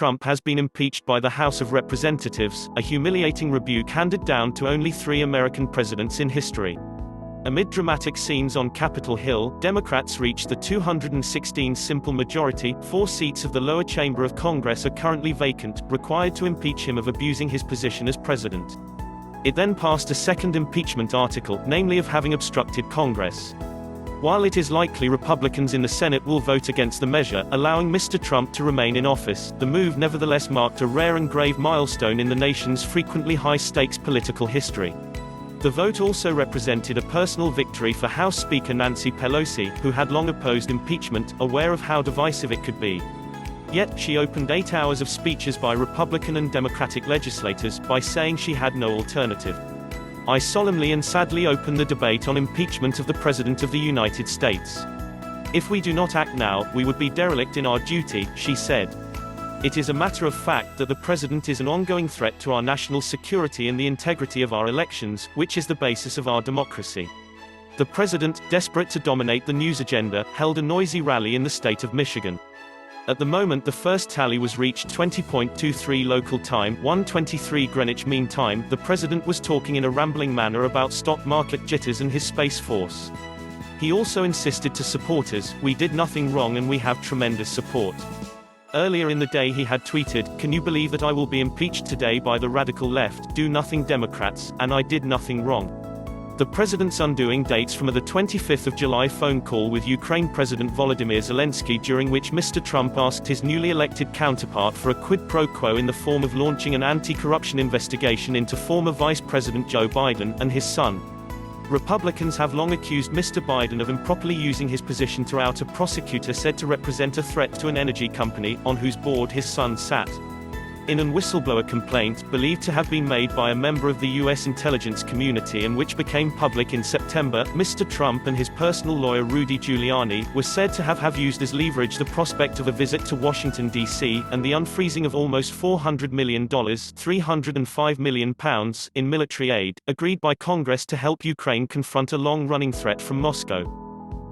Trump has been impeached by the House of Representatives, a humiliating rebuke handed down to only 3 American presidents in history. Amid dramatic scenes on Capitol Hill, Democrats reached the 216 simple majority. 4 seats of the lower chamber of Congress are currently vacant, required to impeach him of abusing his position as president. It then passed a second impeachment article, namely of having obstructed Congress. While it is likely Republicans in the Senate will vote against the measure, allowing Mr. Trump to remain in office, the move nevertheless marked a rare and grave milestone in the nation's frequently high-stakes political history. The vote also represented a personal victory for House Speaker Nancy Pelosi, who had long opposed impeachment, aware of how divisive it could be. Yet, she opened 8 hours of speeches by Republican and Democratic legislators, by saying she had no alternative. "I solemnly and sadly open the debate on impeachment of the President of the United States. If we do not act now, we would be derelict in our duty," she said. "It is a matter of fact that the President is an ongoing threat to our national security and the integrity of our elections, which is the basis of our democracy." The President, desperate to dominate the news agenda, held a noisy rally in the state of Michigan. At the moment the first tally was reached 20:23 local time, 1:23 Greenwich Mean Time. The president was talking in a rambling manner about stock market jitters and his Space Force. He also insisted to supporters, "We did nothing wrong and we have tremendous support." Earlier in the day he had tweeted, "Can you believe that I will be impeached today by the radical left, do nothing Democrats, and I did nothing wrong." The president's undoing dates from the 25th of July phone call with Ukraine President Volodymyr Zelensky, during which Mr. Trump asked his newly elected counterpart for a quid pro quo in the form of launching an anti-corruption investigation into former Vice President Joe Biden and his son. Republicans have long accused Mr. Biden of improperly using his position to out a prosecutor said to represent a threat to an energy company, on whose board his son sat. In an whistleblower complaint, believed to have been made by a member of the U.S. intelligence community and which became public in September, Mr. Trump and his personal lawyer Rudy Giuliani were said to have used as leverage the prospect of a visit to Washington, D.C., and the unfreezing of almost $400 million £305 million in military aid, agreed by Congress to help Ukraine confront a long-running threat from Moscow.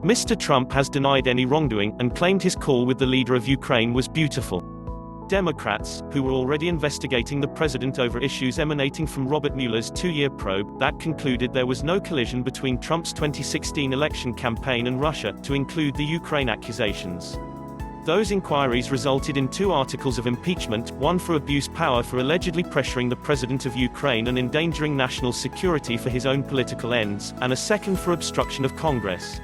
Mr. Trump has denied any wrongdoing, and claimed his call with the leader of Ukraine was beautiful. Democrats, who were already investigating the president over issues emanating from Robert Mueller's 2-year probe, that concluded there was no collision between Trump's 2016 election campaign and Russia, to include the Ukraine accusations. Those inquiries resulted in 2 articles of impeachment, one for abuse power for allegedly pressuring the president of Ukraine and endangering national security for his own political ends, and a second for obstruction of Congress.